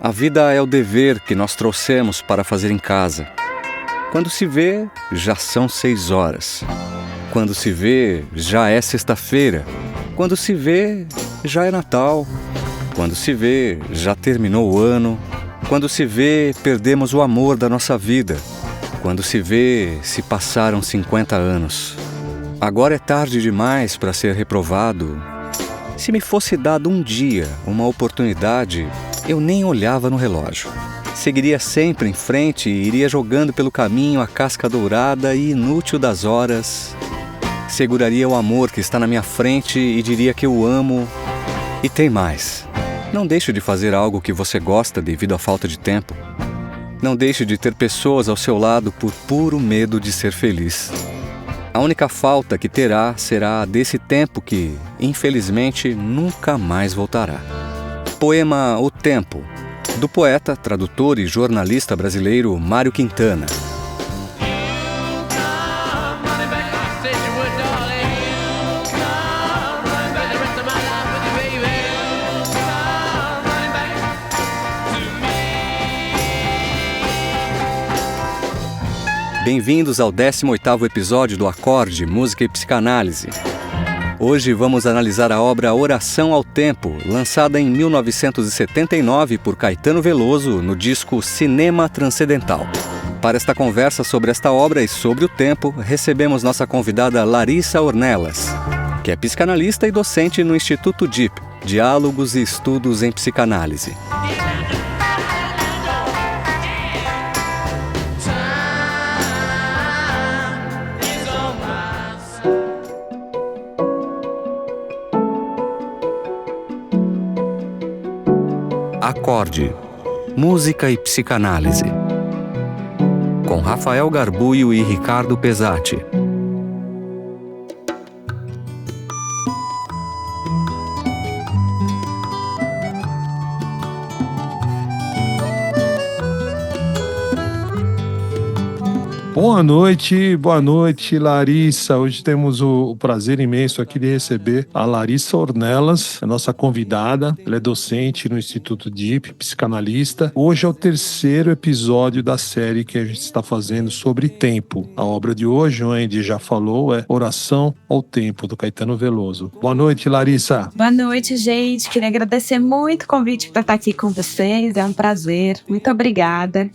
A vida é o dever que nós trouxemos para fazer em casa. Quando se vê, já são 6 horas. Quando se vê, já é sexta-feira. Quando se vê, já é Natal. Quando se vê, já terminou o ano. Quando se vê, perdemos o amor da nossa vida. Quando se vê, se passaram 50 anos. Agora é tarde demais para ser reprovado. Se me fosse dado um dia, uma oportunidade, eu nem olhava no relógio. Seguiria sempre em frente e iria jogando pelo caminho a casca dourada e inútil das horas. Seguraria o amor que está na minha frente e diria que eu amo. E tem mais. Não deixe de fazer algo que você gosta devido à falta de tempo. Não deixe de ter pessoas ao seu lado por puro medo de ser feliz. A única falta que terá será desse tempo que, infelizmente, nunca mais voltará. Poema O Tempo, do poeta, tradutor e jornalista brasileiro Mário Quintana. Bem-vindos ao 18º episódio do Acorde, Música e Psicanálise. Hoje vamos analisar a obra Oração ao Tempo, lançada em 1979 por Caetano Veloso no disco Cinema Transcendental. Para esta conversa sobre esta obra e sobre o tempo, recebemos nossa convidada Larissa Ornelas, que é psicanalista e docente no Instituto DIP, Diálogos e Estudos em Psicanálise. Acorde, Música e Psicanálise, com Rafael Garbuio e Ricardo Pesati. Boa noite, Larissa. Hoje temos o prazer imenso aqui de receber a Larissa Ornelas, a nossa convidada. Ela é docente no Instituto DIP, psicanalista. Hoje é o 3º episódio da série que a gente está fazendo sobre tempo. A obra de hoje, onde já falou, é Oração ao Tempo, do Caetano Veloso. Boa noite, Larissa. Boa noite, gente. Queria agradecer muito o convite para estar aqui com vocês. É um prazer. Muito obrigada.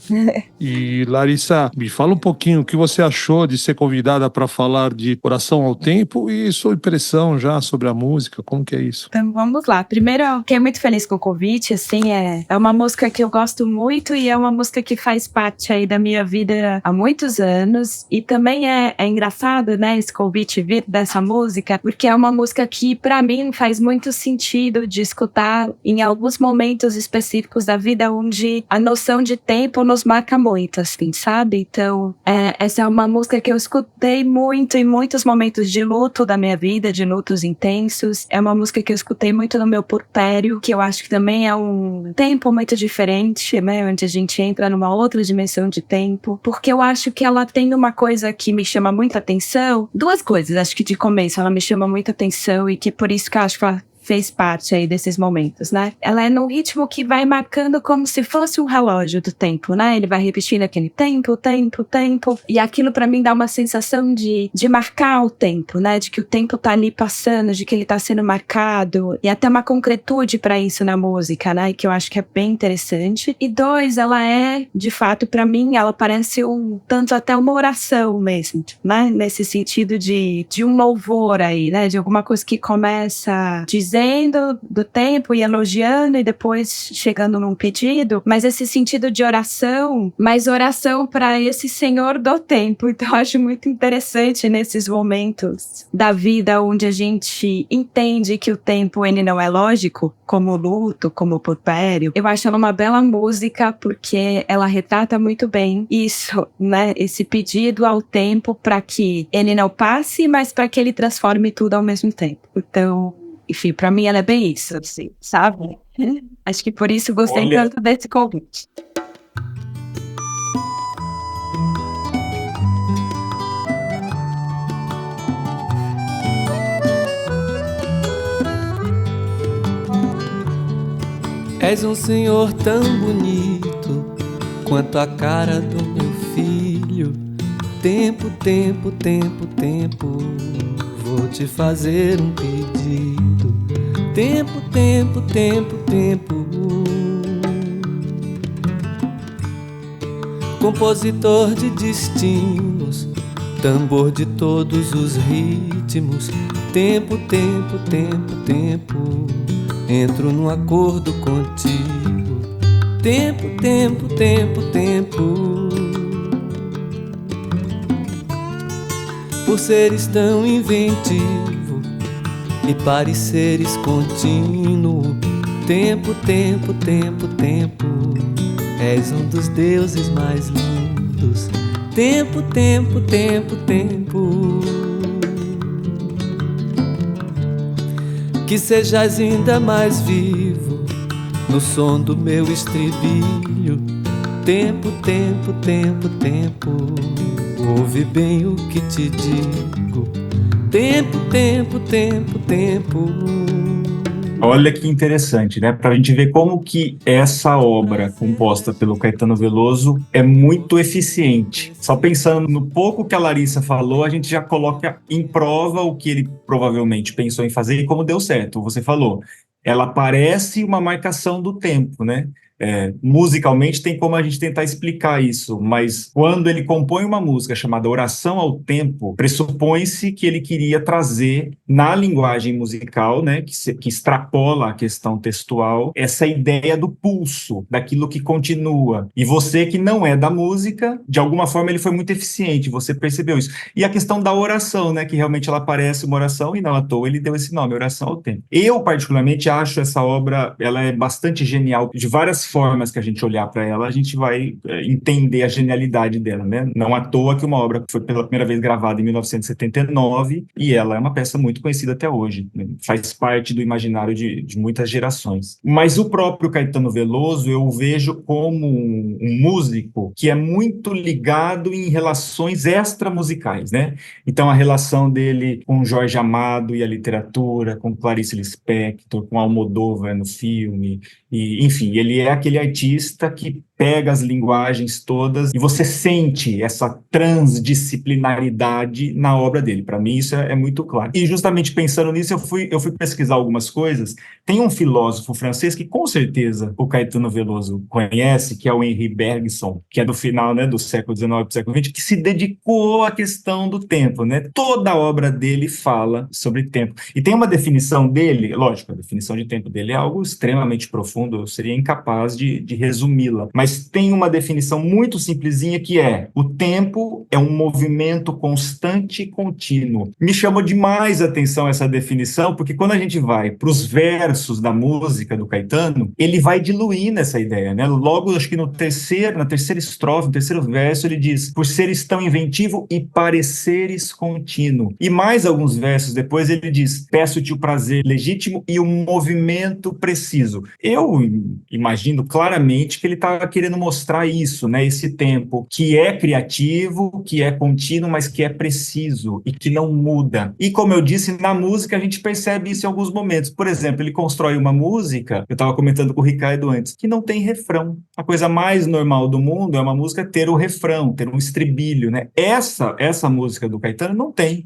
E, Larissa, me fala um pouquinho o que você achou de ser convidada para falar de Oração ao Tempo e sua impressão já sobre a música, como que é isso? Então vamos lá. Primeiro, eu fiquei muito feliz com o convite, assim, é uma música que eu gosto muito e é uma música que faz parte aí da minha vida há muitos anos e também é engraçado, né, esse convite vir dessa música, porque é uma música que pra mim faz muito sentido de escutar em alguns momentos específicos da vida onde a noção de tempo nos marca muito, assim, sabe? Então, essa é uma música que eu escutei muito em muitos momentos de luto da minha vida, de lutos intensos. É uma música que eu escutei muito no meu puerpério, que eu acho que também é um tempo muito diferente, né? Onde a gente entra numa outra dimensão de tempo. Porque eu acho que ela tem uma coisa que me chama muita atenção. 2 coisas, acho que de começo ela me chama muita atenção e que por isso que eu acho que ela fez parte aí desses momentos, né? Ela é num ritmo que vai marcando como se fosse um relógio do tempo, né? Ele vai repetindo aquele tempo, e aquilo pra mim dá uma sensação de marcar o tempo, né? De que o tempo tá ali passando, de que ele tá sendo marcado, e até uma concretude pra isso na música, né? Que eu acho que é bem interessante. E 2, ela é, de fato, pra mim, ela parece um tanto até uma oração mesmo, né? Nesse sentido de um louvor aí, né? De alguma coisa que começa dizendo do tempo e elogiando e depois chegando num pedido, mas esse sentido de oração, mas oração para esse Senhor do tempo. Então eu acho muito interessante nesses momentos da vida onde a gente entende que o tempo ele não é lógico, como o luto, como o puerpério. Eu acho ela uma bela música porque ela retrata muito bem isso, né? Esse pedido ao tempo para que ele não passe, mas para que ele transforme tudo ao mesmo tempo. Então, enfim, pra mim ela é bem isso, assim, sabe? Acho que por isso gostei tanto desse convite. És um senhor tão bonito quanto a cara do meu filho. Tempo, tempo, tempo, tempo, vou te fazer um pedido. Tempo, tempo, tempo, tempo. Compositor de destinos, tambor de todos os ritmos. Tempo, tempo, tempo, tempo, entro num acordo contigo. Tempo, tempo, tempo, tempo. Por seres tão inventivo e pareceres contínuo. Tempo, tempo, tempo, tempo, és um dos deuses mais lindos. Tempo, tempo, tempo, tempo. Que sejas ainda mais vivo no som do meu estribilho. Tempo, tempo, tempo, tempo, ouve bem o que te digo. Tempo, tempo, tempo, tempo. Olha que interessante, né? Para a gente ver como que essa obra composta pelo Caetano Veloso é muito eficiente. Só pensando no pouco que a Larissa falou, a gente já coloca em prova o que ele provavelmente pensou em fazer e como deu certo. Você falou, ela parece uma marcação do tempo, né? Musicalmente tem como a gente tentar explicar isso, mas quando ele compõe uma música chamada Oração ao Tempo, pressupõe-se que ele queria trazer na linguagem musical, né, que extrapola a questão textual, essa ideia do pulso, daquilo que continua. E você que não é da música, de alguma forma ele foi muito eficiente, você percebeu isso. E a questão da oração, né, que realmente ela parece uma oração e não à toa ele deu esse nome, Oração ao Tempo. Eu particularmente acho essa obra, ela é bastante genial, de várias formas que a gente olhar para ela, a gente vai entender a genialidade dela, né? Não à toa que uma obra que foi pela primeira vez gravada em 1979 e ela é uma peça muito conhecida até hoje, né? Faz parte do imaginário de muitas gerações. Mas o próprio Caetano Veloso eu vejo como um músico que é muito ligado em relações extramusicais, né? Então a relação dele com Jorge Amado e a literatura, com Clarice Lispector, com Almodóvar no filme, e, enfim, ele é aquele artista que pega as linguagens todas e você sente essa transdisciplinaridade na obra dele. Para mim, isso é muito claro. E justamente pensando nisso, eu fui pesquisar algumas coisas. Tem um filósofo francês que com certeza o Caetano Veloso conhece, que é o Henri Bergson, que é do final, né, do século XIX para o século XX, que se dedicou à questão do tempo, né? Toda a obra dele fala sobre tempo. E tem uma definição dele, lógico, a definição de tempo dele é algo extremamente profundo, eu seria incapaz de resumi-la, mas tem uma definição muito simplesinha que é: o tempo é um movimento constante e contínuo. Me chamou demais a atenção essa definição, porque quando a gente vai para os versos da música do Caetano, ele vai diluir nessa ideia, né? Logo, acho que na terceira estrofe, no terceiro verso, ele diz: por seres tão inventivo e pareceres contínuo. E mais alguns versos depois ele diz: peço-te o prazer legítimo e o movimento preciso. Eu imagino claramente que ele estava querendo mostrar isso, né? Esse tempo que é criativo, que é contínuo, mas que é preciso e que não muda. E como eu disse, na música a gente percebe isso em alguns momentos. Por exemplo, ele constrói uma música, eu estava comentando com o Ricardo antes, que não tem refrão. A coisa mais normal do mundo é uma música ter o refrão, ter um estribilho, né? Essa música do Caetano não tem.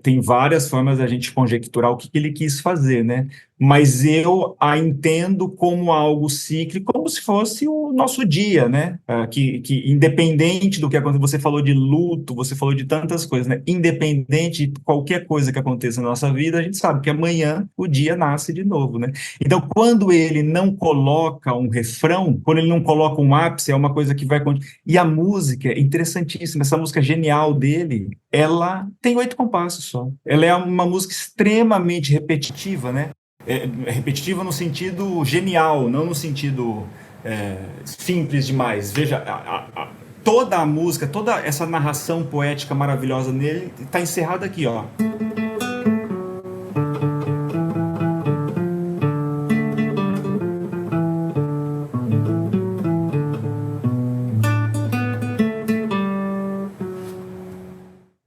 Tem várias formas da gente conjecturar o que ele quis fazer, né? Mas eu a entendo como algo cíclico, como se fosse o nosso dia, né? Que independente do que acontece, você falou de luto, você falou de tantas coisas, né? Independente de qualquer coisa que aconteça na nossa vida, a gente sabe que amanhã o dia nasce de novo, né? Então, quando ele não coloca um refrão, quando ele não coloca um ápice, é uma coisa que vai... E a música é interessantíssima, essa música genial dele, ela tem 8 compassos só. Ela é uma música extremamente repetitiva, né? Repetitiva no sentido genial, não no sentido simples demais. Veja, toda a música, toda essa narração poética maravilhosa nele está encerrada aqui, ó.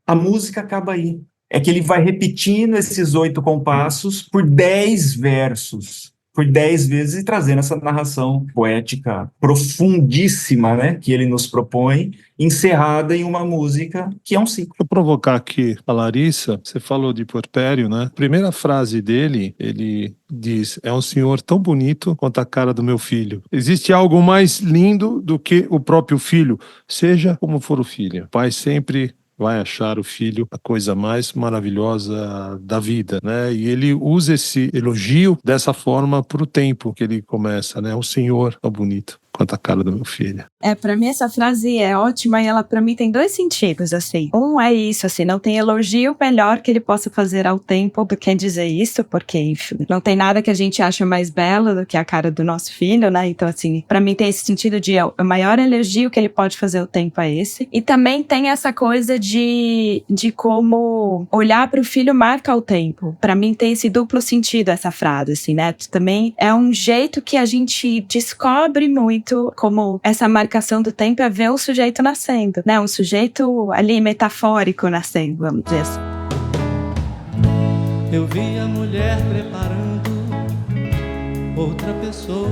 A música acaba aí. É que ele vai repetindo esses 8 compassos por 10 versos. por 10 vezes e trazendo essa narração poética profundíssima, né, que ele nos propõe, encerrada em uma música que é um ciclo. Vou provocar aqui a Larissa. Você falou de Puerpério, né? Primeira frase dele, ele diz: é um senhor tão bonito quanto a cara do meu filho. Existe algo mais lindo do que o próprio filho, seja como for o filho. O pai sempre vai achar o filho a coisa mais maravilhosa da vida, né? E ele usa esse elogio dessa forma para o tempo que ele começa, né? O senhor tão bonito quanto a cara do meu filho. Pra mim essa frase é ótima e ela pra mim tem dois sentidos, assim. Um é isso, assim, não tem elogio melhor que ele possa fazer ao tempo do que dizer isso, porque, enfim, não tem nada que a gente acha mais belo do que a cara do nosso filho, né? Então, assim, pra mim tem esse sentido de o maior elogio que ele pode fazer ao tempo é esse. E também tem essa coisa de como olhar pro filho marca o tempo. Pra mim tem esse duplo sentido essa frase, assim, né? Também é um jeito que a gente descobre muito como essa marcação do tempo é ver o sujeito nascendo, né? Um sujeito ali metafórico nascendo, vamos dizer assim. Eu vi a mulher preparando outra pessoa.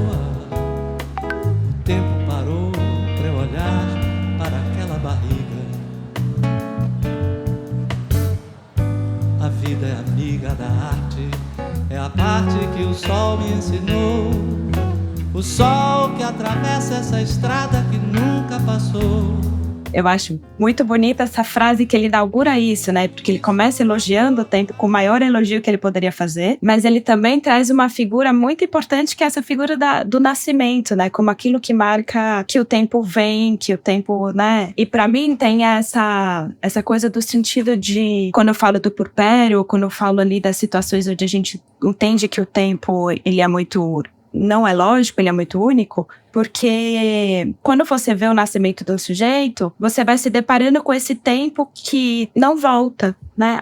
O tempo parou pra eu olhar para aquela barriga. A vida é amiga da arte, é a parte que o sol me ensinou. O sol que atravessa essa estrada que nunca passou. Eu acho muito bonita essa frase que ele inaugura isso, né? Porque ele começa elogiando o tempo com o maior elogio que ele poderia fazer, mas ele também traz uma figura muito importante que é essa figura do nascimento, né? Como aquilo que marca que o tempo vem, que o tempo, né? E pra mim tem essa coisa do sentido de, quando eu falo do puerpério, quando eu falo ali das situações onde a gente entende que o tempo, ele é muito... não é lógico, ele é muito único, porque quando você vê o nascimento do sujeito, você vai se deparando com esse tempo que não volta, né?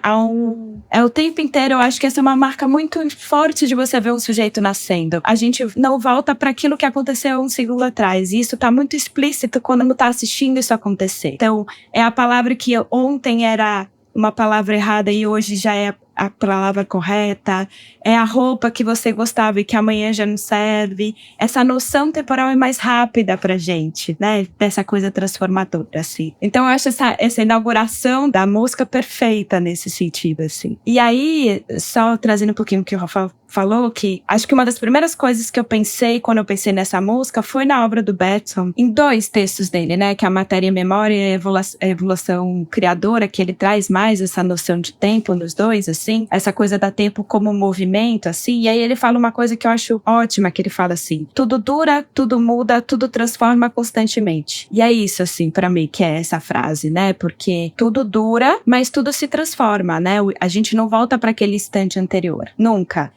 É o tempo inteiro, eu acho que essa é uma marca muito forte de você ver um sujeito nascendo. A gente não volta para aquilo que aconteceu um segundo atrás, e isso tá muito explícito quando tá assistindo isso acontecer. Então, é a palavra que ontem era uma palavra errada e hoje já é a palavra correta, é a roupa que você gostava e que amanhã já não serve. Essa noção temporal é mais rápida pra gente, né? Dessa coisa transformadora, assim. Então eu acho essa inauguração da música perfeita nesse sentido, assim. E aí, só trazendo um pouquinho o que o Rafael falou, que acho que uma das primeiras coisas que eu pensei quando eu pensei nessa música foi na obra do Bergson, em dois textos dele, né? Que é a Matéria e Memória e a Evolução Criadora, que ele traz mais essa noção de tempo nos dois, assim. Essa coisa da tempo como movimento, assim, e aí ele fala uma coisa que eu acho ótima, que ele fala assim: tudo dura, tudo muda, tudo transforma constantemente. E é isso, assim, pra mim, que é essa frase, né, porque tudo dura, mas tudo se transforma, né, a gente não volta para aquele instante anterior, nunca.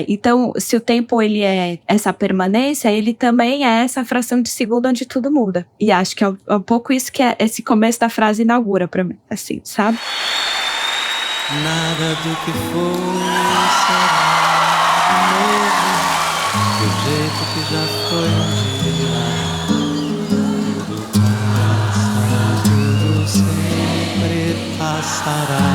Então, se o tempo, ele é essa permanência, ele também é essa fração de segundo onde tudo muda, e acho que é um pouco isso que esse começo da frase inaugura pra mim, assim, sabe? Nada do que foi será de novo, do jeito que já foi um dia. Tudo passa, tudo sempre passará.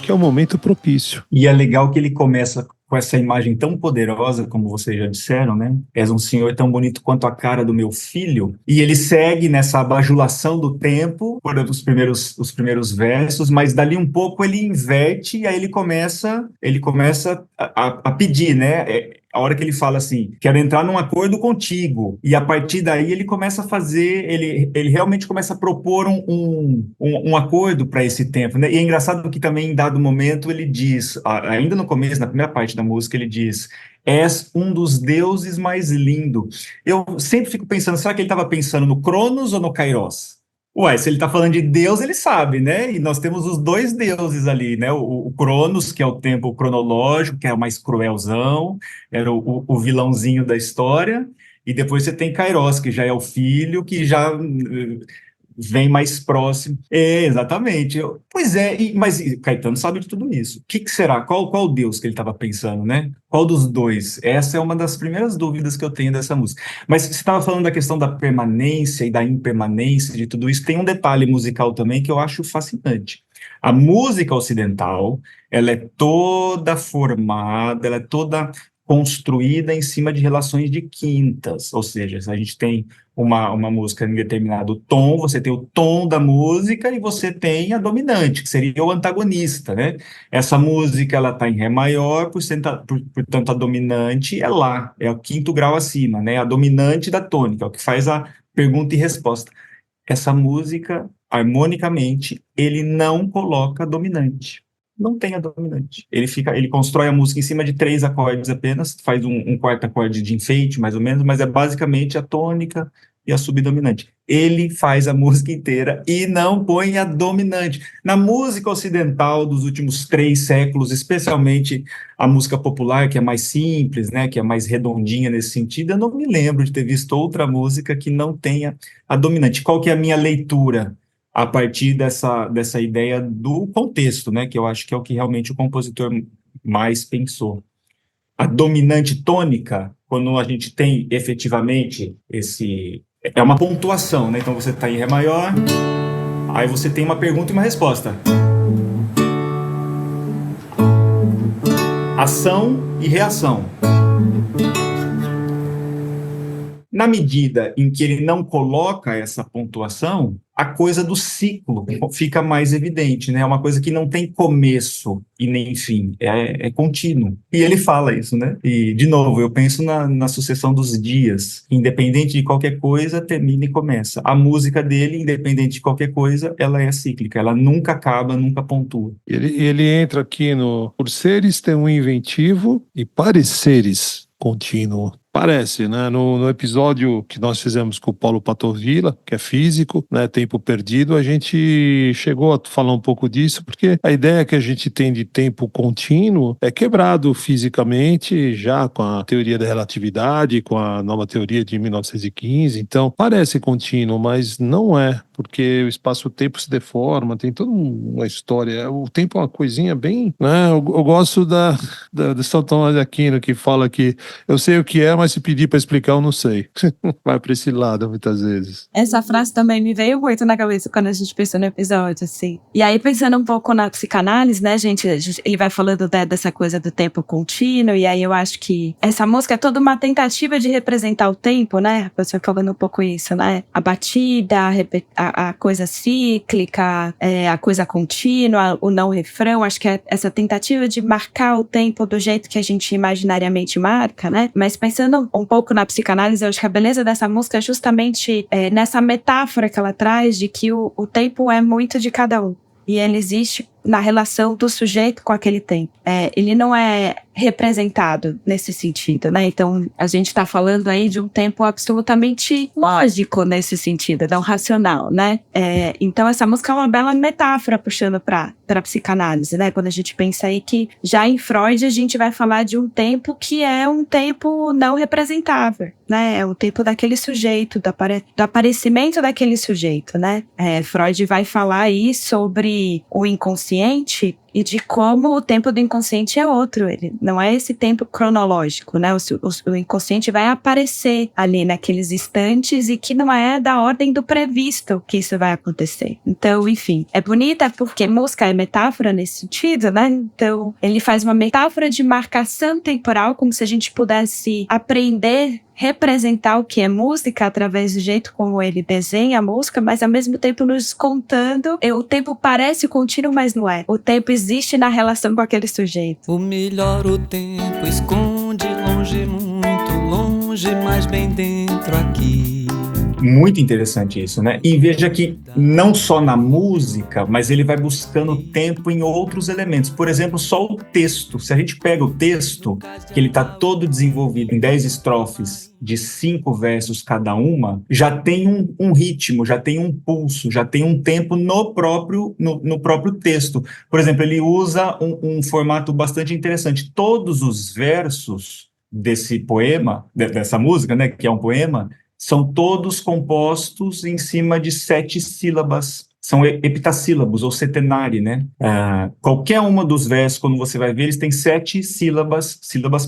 Que é o momento propício. E é legal que ele começa com essa imagem tão poderosa, como vocês já disseram, né? És um senhor tão bonito quanto a cara do meu filho. E ele segue nessa bajulação do tempo, por os primeiros versos, mas dali um pouco ele inverte e aí ele começa a pedir, né? A hora que ele fala assim, quero entrar num acordo contigo. E a partir daí ele começa a fazer, ele realmente começa a propor um acordo para esse tempo, né? E é engraçado que também em dado momento ele diz, ainda no começo, na primeira parte da música, ele diz: és um dos deuses mais lindos. Eu sempre fico pensando, será que ele estava pensando no Cronos ou no Kairos? Ué, se ele está falando de Deus, ele sabe, né? E nós temos os dois deuses ali, né? O Cronos, que é o tempo cronológico, que é o mais cruelzão, era o vilãozinho da história, e depois você tem Kairos, que já é o filho, que já vem mais próximo. Exatamente. Pois é, mas Caetano sabe de tudo isso. O que será? Qual Deus que ele estava pensando, né? Qual dos dois? Essa é uma das primeiras dúvidas que eu tenho dessa música. Mas você estava falando da questão da permanência e da impermanência de tudo isso. Tem um detalhe musical também que eu acho fascinante. A música ocidental, ela é toda formada, ela é toda construída em cima de relações de quintas, ou seja, se a gente tem uma música em determinado tom, você tem o tom da música e você tem a dominante, que seria o antagonista, né? Essa música, ela está em Ré maior, portanto, a dominante é Lá, é o quinto grau acima, né? A dominante da tônica, é o que faz a pergunta e resposta. Essa música, harmonicamente, ele não coloca dominante. Não tem a dominante. Ele constrói a música em cima de 3 acordes apenas, faz um quarto acorde de enfeite, mais ou menos, mas é basicamente a tônica e a subdominante. Ele faz a música inteira e não põe a dominante. Na música ocidental dos últimos 3 séculos, especialmente a música popular, que é mais simples, né, que é mais redondinha nesse sentido, eu não me lembro de ter visto outra música que não tenha a dominante. Qual que é a minha leitura a partir dessa ideia do contexto, né, que eu acho que é o que realmente o compositor mais pensou? A dominante tônica, quando a gente tem efetivamente é uma pontuação, né? Então você está em Ré maior, aí você tem uma pergunta e uma resposta. Ação e reação. Na medida em que ele não coloca essa pontuação, a coisa do ciclo fica mais evidente, né? É uma coisa que não tem começo e nem fim, é contínuo. E ele fala isso, né? E, de novo, eu penso na sucessão dos dias. Independente de qualquer coisa, termina e começa. A música dele, independente de qualquer coisa, ela é cíclica, ela nunca acaba, nunca pontua. Ele entra aqui no por seres tem um inventivo e pareceres contínuo. Parece, né? No episódio que nós fizemos com o Paulo Patovilla, que é físico, né? Tempo perdido, a gente chegou a falar um pouco disso, porque a ideia que a gente tem de tempo contínuo é quebrado fisicamente já com a teoria da relatividade, com a nova teoria de 1915. Então, parece contínuo, mas não é, porque o espaço-tempo se deforma, tem toda uma história. O tempo é uma coisinha bem, né? Eu gosto de São Tomás de Aquino, que fala que eu sei o que é, mas se pedir para explicar, eu não sei. Vai para esse lado, muitas vezes. Essa frase também me veio muito na cabeça quando a gente pensou no episódio, assim. E aí, pensando um pouco na psicanálise, né, gente? Ele vai falando dessa coisa do tempo contínuo, e aí eu acho que essa música é toda uma tentativa de representar o tempo, né? Você falando um pouco isso, né? A batida, a coisa cíclica, a coisa contínua, o não refrão. Acho que é essa tentativa de marcar o tempo do jeito que a gente imaginariamente marca, né? Mas pensando um pouco na psicanálise, eu acho que a beleza dessa música é justamente nessa metáfora que ela traz de que o tempo é muito de cada um. E ele existe na relação do sujeito com aquele tempo. Ele não é representado nesse sentido, né? Então, a gente está falando aí de um tempo absolutamente lógico nesse sentido, não racional, né? Então, essa música é uma bela metáfora puxando para a psicanálise, né? Quando a gente pensa aí que já em Freud a gente vai falar de um tempo que é um tempo não representável, né? É o tempo daquele sujeito, do aparecimento daquele sujeito, né? Freud vai falar aí sobre o inconsciente e de como o tempo do inconsciente é outro, ele não é esse tempo cronológico, né? O inconsciente vai aparecer ali naqueles instantes e que não é da ordem do previsto que isso vai acontecer. Então, enfim, é bonita porque música é metáfora nesse sentido, né? Então, ele faz uma metáfora de marcação temporal, como se a gente pudesse aprender representar o que é música através do jeito como ele desenha a música, mas ao mesmo tempo nos contando, o tempo parece contínuo, mas não é. O tempo existe na relação com aquele sujeito. O melhor o tempo esconde longe, muito longe, mas bem dentro aqui. Muito interessante isso, né? E veja que não só na música, mas ele vai buscando tempo em outros elementos. Por exemplo, só o texto. Se a gente pega o texto, que ele está todo desenvolvido em 10 estrofes de 5 versos cada uma, já tem um ritmo, já tem um pulso, já tem um tempo no próprio texto. Por exemplo, ele usa um formato bastante interessante. Todos os versos desse poema, dessa música, né, que é um poema, são todos compostos em cima de 7 sílabas. São heptassílabos, ou setenari, né? Qualquer uma dos versos, quando você vai ver, eles têm 7 sílabas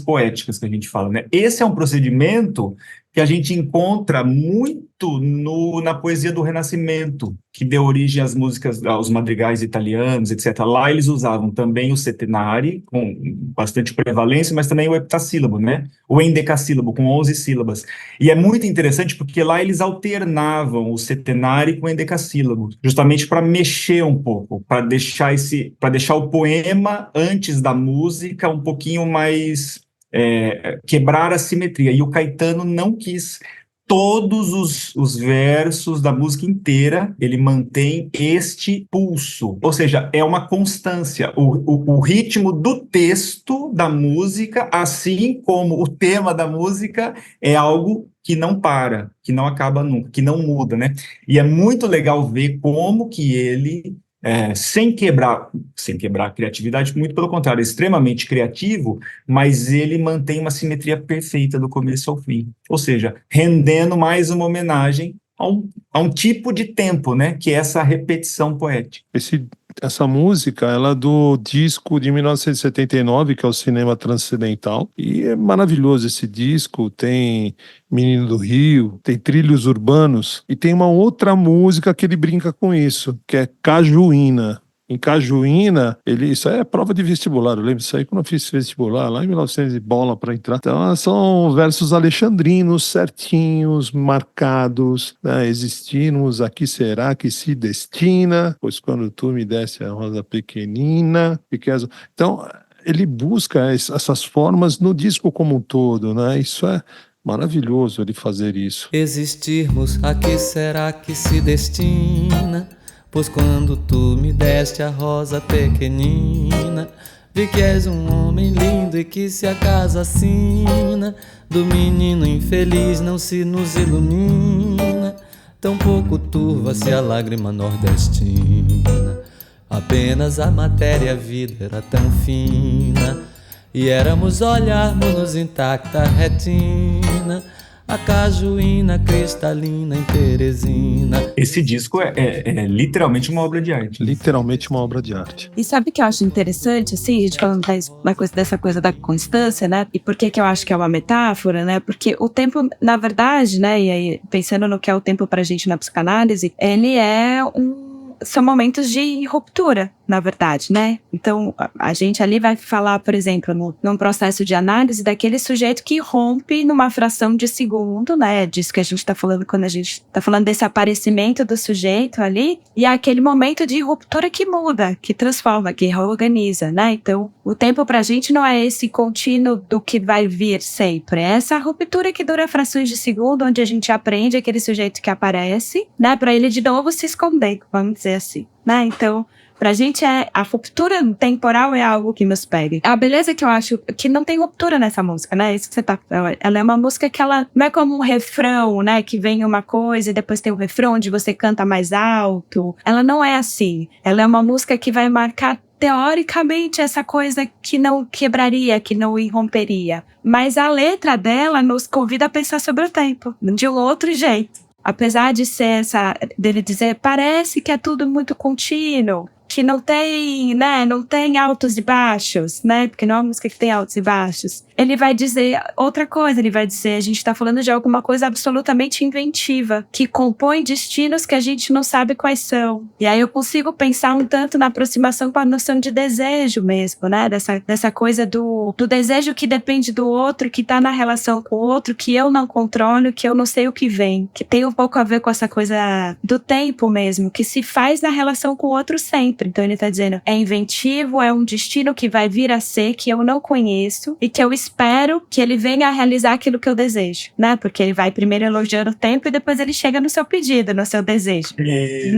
poéticas, que a gente fala, né? Esse é um procedimento que a gente encontra muito muito na poesia do Renascimento, que deu origem às músicas, aos madrigais italianos, etc. Lá eles usavam também o setenari, com bastante prevalência, mas também o heptassílabo, né? O endecassílabo, com 11 sílabas. E é muito interessante porque lá eles alternavam o setenari com o endecassílabo, justamente para mexer um pouco, para deixar o poema antes da música um pouquinho mais quebrar a simetria. E o Caetano não quis. Todos os versos da música inteira, ele mantém este pulso, ou seja, é uma constância, o ritmo do texto da música, assim como o tema da música, é algo que não para, que não acaba nunca, que não muda, né? E é muito legal ver como que ele, sem quebrar a criatividade, muito pelo contrário, é extremamente criativo, mas ele mantém uma simetria perfeita do começo ao fim. Ou seja, rendendo mais uma homenagem a um tipo de tempo, né? Que é essa repetição poética. Essa música, ela é do disco de 1979, que é o Cinema Transcendental, e é maravilhoso esse disco. Tem Menino do Rio, tem Trilhos Urbanos, e tem uma outra música que ele brinca com isso, que é Cajuína. Em Cajuína, isso aí é prova de vestibular, eu lembro disso aí quando eu fiz vestibular, lá em 1900 e bola para entrar. Então, são versos alexandrinos, certinhos, marcados, né? Existimos, aqui será que se destina, pois quando tu me desse a rosa pequenina. Então, ele busca essas formas no disco como um todo, né? Isso é maravilhoso, ele fazer isso. Existirmos, a que será que se destina? Pois quando tu me deste a rosa pequenina, vi que és um homem lindo e que se a casa assina do menino infeliz não se nos ilumina, tampouco turva-se a lágrima nordestina. Apenas a matéria, a vida era tão fina, e éramos olharmos-nos intacta retina, a cajuína cristalina em Teresina. Esse disco é literalmente uma obra de arte. Literalmente uma obra de arte. E sabe o que eu acho interessante, assim, a gente falando dessa coisa da constância, né? E por que eu acho que é uma metáfora, né? Porque o tempo, na verdade, né? E aí, pensando no que é o tempo pra gente na psicanálise, ele são momentos de ruptura, na verdade, né? Então, a gente ali vai falar, por exemplo, num processo de análise daquele sujeito que rompe numa fração de segundo, né? Disso que a gente tá falando quando a gente tá falando desse aparecimento do sujeito ali, e é aquele momento de ruptura que muda, que transforma, que reorganiza, né? Então, o tempo pra gente não é esse contínuo do que vai vir sempre, é essa ruptura que dura frações de segundo, onde a gente aprende aquele sujeito que aparece, né? Pra ele de novo se esconder, vamos dizer assim, né? Então, pra gente, a ruptura temporal é algo que nos pega. A beleza que eu acho que não tem ruptura nessa música, né? Isso que você ela é uma música que ela não é como um refrão, né? Que vem uma coisa e depois tem um refrão onde você canta mais alto. Ela não é assim. Ela é uma música que vai marcar teoricamente essa coisa que não quebraria, que não irromperia. Mas a letra dela nos convida a pensar sobre o tempo, de um outro jeito. Apesar de ser dele dizer, parece que é tudo muito contínuo, que não tem, né, não tem altos e baixos, né, porque não é uma música que tem altos e baixos. Ele vai dizer outra coisa, ele vai dizer, a gente tá falando de alguma coisa absolutamente inventiva, que compõe destinos que a gente não sabe quais são. E aí eu consigo pensar um tanto na aproximação com a noção de desejo mesmo, né, dessa coisa do desejo que depende do outro, que tá na relação com o outro, que eu não controlo, que eu não sei o que vem, que tem um pouco a ver com essa coisa do tempo mesmo, que se faz na relação com o outro sempre. Então ele tá dizendo, é inventivo, é um destino que vai vir a ser, que eu não conheço, e que eu espero que ele venha a realizar aquilo que eu desejo, né? Porque ele vai primeiro elogiando o tempo e depois ele chega no seu pedido, no seu desejo.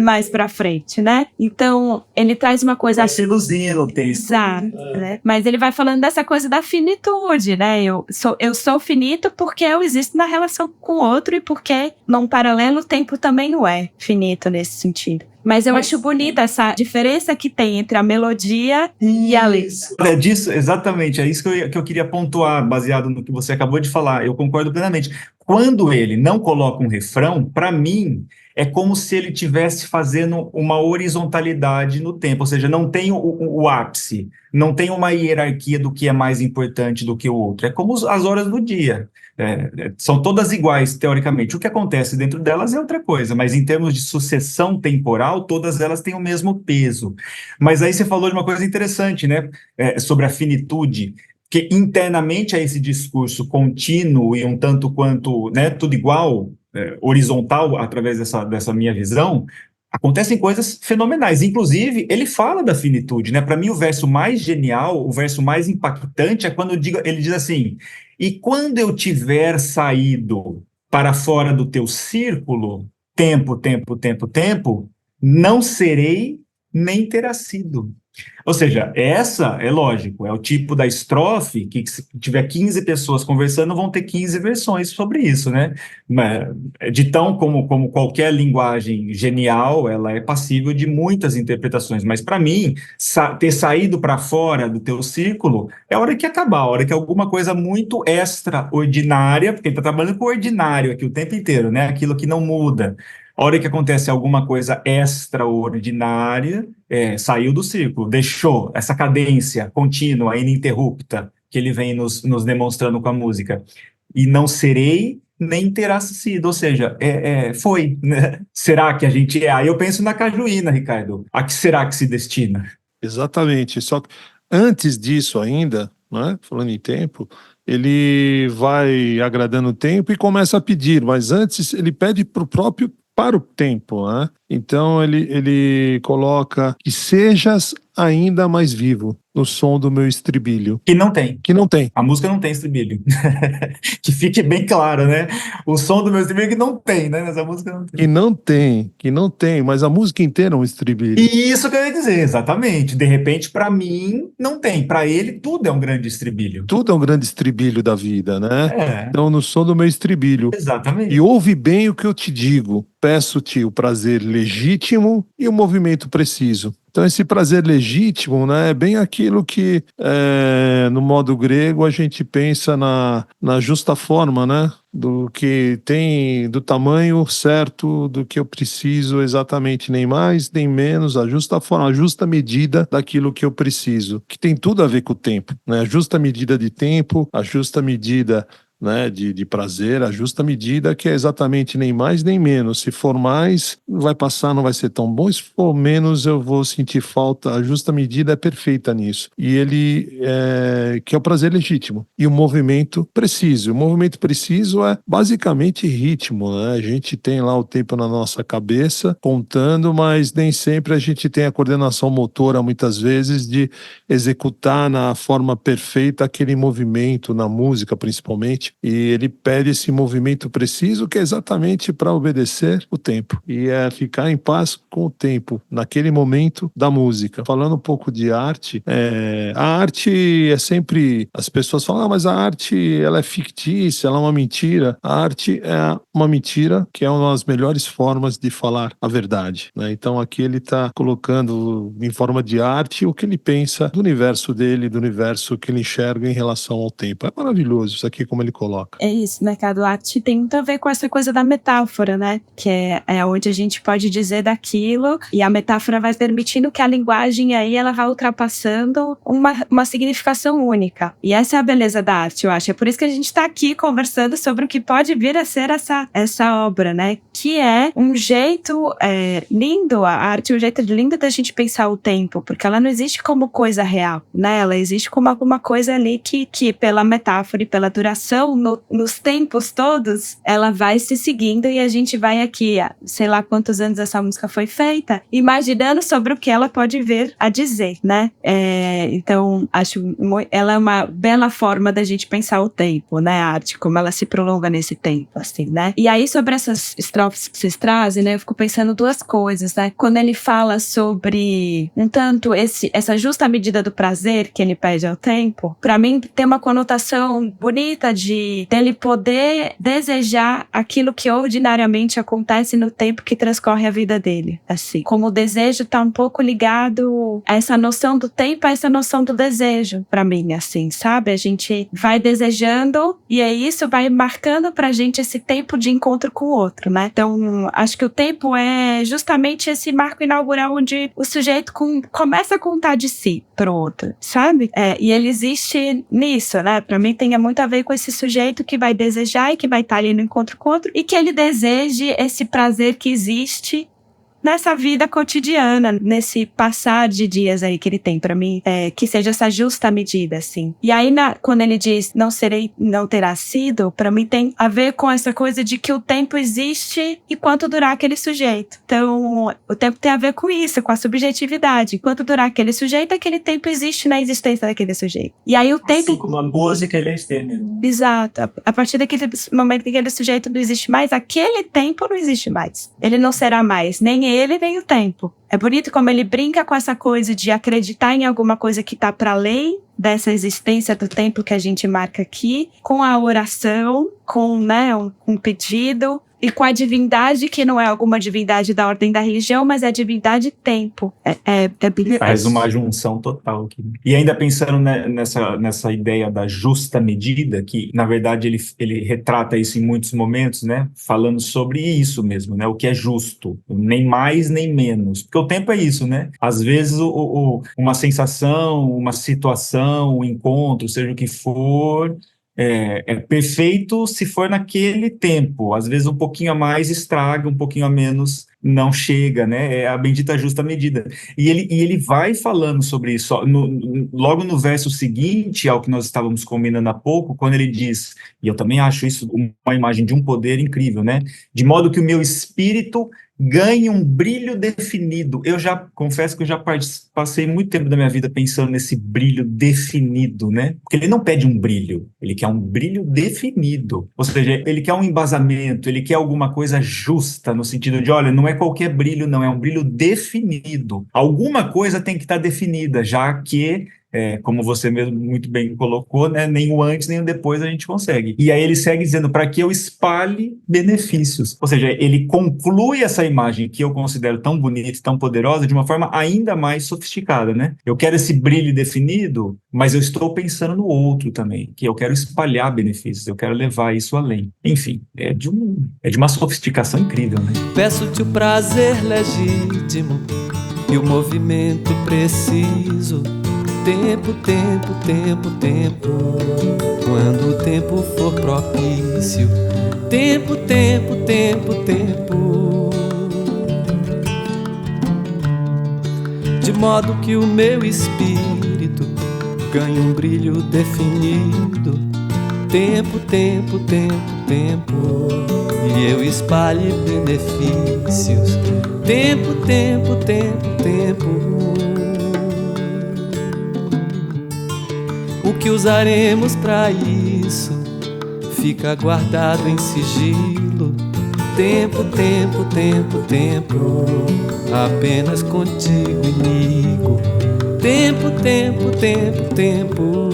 Mais pra frente, né? Então, ele traz uma coisa... Vai seduzindo o texto. Exato, né? Mas ele vai falando dessa coisa da finitude, né? Eu sou finito porque eu existo na relação com o outro e porque, num paralelo, o tempo também não é finito nesse sentido. Mas eu acho bonita essa diferença que tem entre a melodia e a letra. É disso, exatamente, é isso que eu queria pontuar, baseado no que você acabou de falar. Eu concordo plenamente. Quando ele não coloca um refrão, para mim, é como se ele estivesse fazendo uma horizontalidade no tempo, ou seja, não tem o ápice, não tem uma hierarquia do que é mais importante do que o outro, é como as horas do dia. São todas iguais, teoricamente. O que acontece dentro delas é outra coisa, mas em termos de sucessão temporal, todas elas têm o mesmo peso. Mas aí você falou de uma coisa interessante, né? Sobre a finitude, que internamente a esse discurso contínuo e um tanto quanto, né, tudo igual, horizontal, através dessa minha visão, acontecem coisas fenomenais. Inclusive, ele fala da finitude, né? Para mim, o verso mais genial, o verso mais impactante é quando ele diz assim: e quando eu tiver saído para fora do teu círculo, tempo, tempo, tempo, tempo, não serei nem terá sido. Ou seja, essa, é lógico, é o tipo da estrofe que se tiver 15 pessoas conversando, vão ter 15 versões sobre isso, né? De tão como qualquer linguagem genial, ela é passível de muitas interpretações. Mas para mim, ter saído para fora do teu círculo é a hora que acabar, a hora que alguma coisa muito extraordinária, porque ele está trabalhando com o ordinário aqui o tempo inteiro, né? Aquilo que não muda. A hora que acontece alguma coisa extraordinária, saiu do círculo, deixou essa cadência contínua, ininterrupta, que ele vem nos demonstrando com a música. E não serei, nem terá sido, ou seja, foi, né? Será que a gente é? Aí eu penso na cajuína, Ricardo. A que será que se destina? Exatamente. Só que antes disso ainda, né, falando em tempo, ele vai agradando o tempo e começa a pedir, mas antes ele pede para o tempo, né? Então ele coloca que sejas ainda mais vivo no som do meu estribilho. Que não tem. Que não tem. A música não tem estribilho. Que fique bem claro, né? O som do meu estribilho que não tem, né? Nessa música não tem. Que não tem, mas a música inteira é um estribilho. E isso que eu ia dizer, exatamente. De repente, para mim, não tem. Para ele, tudo é um grande estribilho. Tudo é um grande estribilho da vida, né? Então, no som do meu estribilho. Exatamente. E ouve bem o que eu te digo. Peço-te o prazer legítimo e o movimento preciso. Então, esse prazer legítimo, né, é bem aquilo que, no modo grego, a gente pensa na justa forma, né? Do que tem, do tamanho certo do que eu preciso exatamente, nem mais, nem menos, a justa forma, a justa medida daquilo que eu preciso, que tem tudo a ver com o tempo, né? A justa medida de tempo, a justa medida, né, de prazer, a justa medida, que é exatamente nem mais nem menos. Se for mais, vai passar, não vai ser tão bom. Se for menos, eu vou sentir falta. A justa medida é perfeita nisso. E ele, que é o prazer legítimo. E o movimento preciso. O movimento preciso é basicamente ritmo, né? A gente tem lá o tempo na nossa cabeça, contando, mas nem sempre a gente tem a coordenação motora, muitas vezes, de executar na forma perfeita aquele movimento, na música principalmente. E ele pede esse movimento preciso, que é exatamente para obedecer o tempo. E é ficar em paz com o tempo, naquele momento da música. Falando um pouco de arte, a arte é sempre... As pessoas falam, mas a arte ela é fictícia, ela é uma mentira. A arte é uma mentira, que é uma das melhores formas de falar a verdade, né? Então aqui ele está colocando em forma de arte o que ele pensa do universo dele, do universo que ele enxerga em relação ao tempo. É maravilhoso isso aqui, como ele coloca. É isso, né, Cado? A arte tem muito a ver com essa coisa da metáfora, né? Que é onde a gente pode dizer daquilo e a metáfora vai permitindo que a linguagem aí ela vá ultrapassando uma significação única. E essa é a beleza da arte, eu acho. É por isso que a gente está aqui conversando sobre o que pode vir a ser essa obra, né? Que é um jeito lindo, a arte é um jeito lindo da gente pensar o tempo, porque ela não existe como coisa real, né? Ela existe como alguma coisa ali que pela metáfora e pela duração, nos tempos todos, ela vai se seguindo e a gente vai aqui, sei lá quantos anos essa música foi feita, imaginando sobre o que ela pode vir a dizer, né? Então, acho ela é uma bela forma da gente pensar o tempo, né? A arte, como ela se prolonga nesse tempo, assim, né? E aí, sobre essas estrofes que vocês trazem, né? Eu fico pensando duas coisas, né? Quando ele fala sobre, um tanto, essa justa medida do prazer que ele pede ao tempo, pra mim tem uma conotação bonita de dele poder desejar aquilo que ordinariamente acontece no tempo que transcorre a vida dele, assim. Como o desejo tá um pouco ligado a essa noção do tempo, a essa noção do desejo, pra mim, assim, sabe? A gente vai desejando e é isso, vai marcando pra gente esse tempo de encontro com o outro, né? Então, acho que o tempo é justamente esse marco inaugural onde o sujeito começa a contar de si pro outro, sabe? E ele existe nisso, né? Pra mim tem muito a ver com esse sujeito que vai desejar e que vai estar ali no encontro com o outro e que ele deseje esse prazer que existe nessa vida cotidiana, nesse passar de dias aí que ele tem, pra mim, que seja essa justa medida, assim. E aí, quando ele diz não serei, não terá sido, pra mim tem a ver com essa coisa de que o tempo existe enquanto durar aquele sujeito. Então, o tempo tem a ver com isso, com a subjetividade. Enquanto durar aquele sujeito, aquele tempo existe na existência daquele sujeito. E aí o tempo... Assim como a música, ele é externo. Exato. A partir daquele momento que aquele sujeito não existe mais, aquele tempo não existe mais. Ele não será mais, nem ele, nem o tempo. É bonito como ele brinca com essa coisa de acreditar em alguma coisa que está para além dessa existência do tempo que a gente marca aqui, com a oração, com um pedido, e com a divindade, que não é alguma divindade da ordem da religião, mas é divindade tempo. Faz uma junção total aqui. E ainda pensando nessa ideia da justa medida, que na verdade ele retrata isso em muitos momentos, né? Falando sobre isso mesmo, né? O que é justo, nem mais nem menos. Porque o tempo é isso, né? Às vezes uma sensação, uma situação, um encontro, seja o que for... É perfeito se for naquele tempo. Às vezes um pouquinho a mais estraga, um pouquinho a menos não chega, né? É a bendita justa medida. E ele vai falando sobre isso. Logo no verso seguinte, ao que nós estávamos combinando há pouco, quando ele diz, e eu também acho isso uma imagem de um poder incrível, né? De modo que o meu espírito ganhe um brilho definido. Eu já confesso que eu já passei muito tempo da minha vida pensando nesse brilho definido, né? Porque ele não pede um brilho, ele quer um brilho definido. Ou seja, ele quer um embasamento, ele quer alguma coisa justa, no sentido de, olha, não é qualquer brilho, não, é um brilho definido. Alguma coisa tem que estar definida, já que... como você mesmo muito bem colocou, né, nem o antes nem o depois a gente consegue. E aí ele segue dizendo, para que eu espalhe benefícios. Ou seja, ele conclui essa imagem que eu considero tão bonita e tão poderosa de uma forma ainda mais sofisticada, né? Eu quero esse brilho definido, mas eu estou pensando no outro também, que eu quero espalhar benefícios, eu quero levar isso além. Enfim, é de uma sofisticação incrível, né? Peço-te o prazer legítimo e o movimento preciso. Tempo, tempo, tempo, tempo, quando o tempo for propício. Tempo, tempo, tempo, tempo, de modo que o meu espírito ganhe um brilho definido. Tempo, tempo, tempo, tempo, e eu espalhe benefícios. Tempo, tempo, tempo, tempo. O que usaremos para isso fica guardado em sigilo. Tempo, tempo, tempo, tempo, apenas contigo, amigo. Tempo, tempo, tempo, tempo.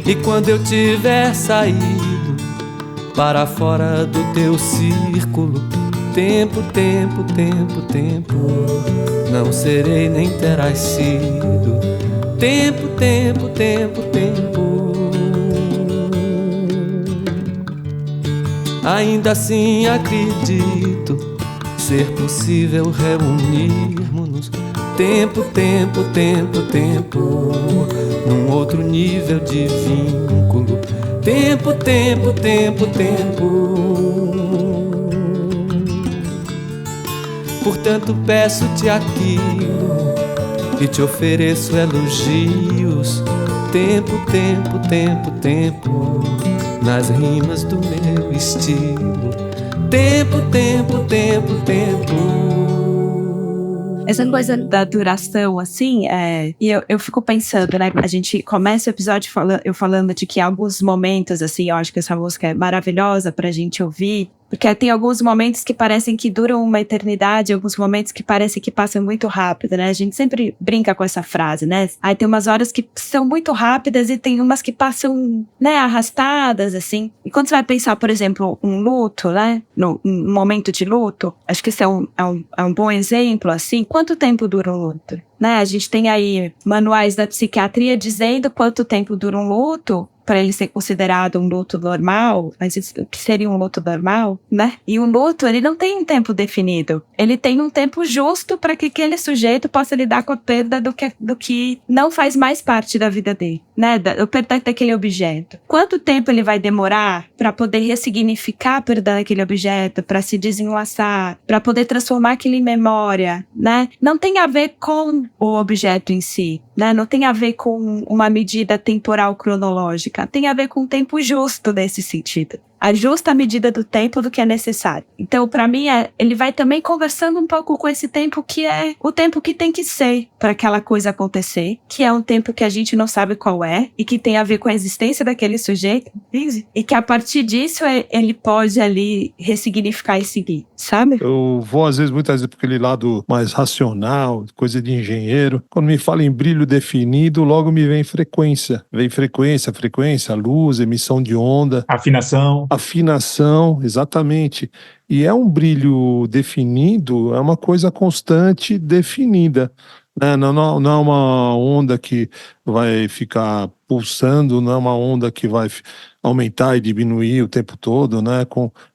E quando eu tiver saído para fora do teu círculo, tempo, tempo, tempo, tempo, não serei nem terás sido. Tempo, tempo, tempo, tempo. Ainda assim acredito ser possível reunirmos-nos. Tempo, tempo, tempo, tempo, num outro nível de vínculo. Tempo, tempo, tempo, tempo. Portanto peço-te aquilo e te ofereço elogios. Tempo, tempo, tempo, tempo, nas rimas do meu estilo. Tempo, tempo, tempo, tempo. Essa coisa da duração, assim, e eu fico pensando, né? A gente começa o episódio falando de que em alguns momentos, assim, eu acho que essa música é maravilhosa pra gente ouvir, Porque tem alguns momentos que parecem que duram uma eternidade, alguns momentos que parecem que passam muito rápido, né? A gente sempre brinca com essa frase, né? Aí tem umas horas que são muito rápidas e tem umas que passam, né, arrastadas, assim. E quando você vai pensar, por exemplo, um luto, né? No momento de luto, acho que esse é um bom exemplo, assim. Quanto tempo dura um luto? Né? A gente tem aí manuais da psiquiatria dizendo quanto tempo dura um luto, para ele ser considerado um luto normal, mas o que seria um luto normal, né? E o luto, ele não tem um tempo definido. Ele tem um tempo justo para que aquele sujeito possa lidar com a perda do que não faz mais parte da vida dele, né? A perda daquele objeto. Quanto tempo ele vai demorar para poder ressignificar a perda daquele objeto, para se desenlaçar, para poder transformar aquilo em memória, né? Não tem a ver com o objeto em si, né? Não tem a ver com uma medida temporal cronológica. Tem a ver com o tempo justo nesse sentido. A justa medida do tempo do que é necessário. Então, para mim, ele vai também conversando um pouco com esse tempo que é o tempo que tem que ser para aquela coisa acontecer, que é um tempo que a gente não sabe qual é e que tem a ver com a existência daquele sujeito, e que a partir disso ele pode ali ressignificar e seguir, sabe? Eu vou, às vezes, muitas vezes, por aquele lado mais racional, coisa de engenheiro. Quando me fala em brilho definido, logo me vem frequência. Vem frequência, luz, emissão de onda. Afinação, exatamente. E é um brilho definido, é uma coisa constante, definida. Né? Não é uma onda que vai ficar pulsando, não é uma onda que vai aumentar e diminuir o tempo todo, né?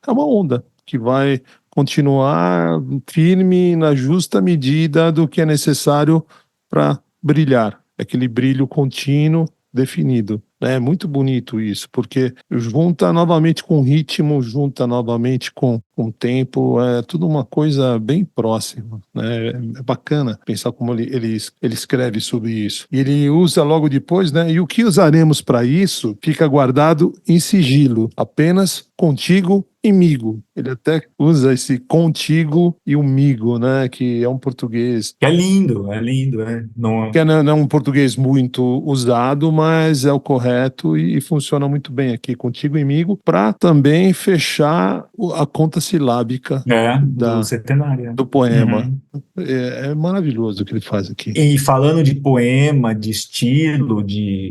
É uma onda que vai continuar firme na justa medida do que é necessário para brilhar. Aquele brilho contínuo, definido. É muito bonito isso, porque junta novamente com o ritmo, junta novamente com o tempo, é tudo uma coisa bem próxima, né? É bacana pensar como ele escreve sobre isso. E ele usa logo depois, né? E o que usaremos para isso fica guardado em sigilo, apenas contigo e migo. Ele até usa esse contigo e o migo, né? Que é um português. Que é lindo, né? Não... Que não é um português muito usado, mas é o correto e funciona muito bem aqui, contigo e migo, para também fechar a conta silábica do centenário. do poema. É maravilhoso o que ele faz aqui. E falando de poema, de estilo,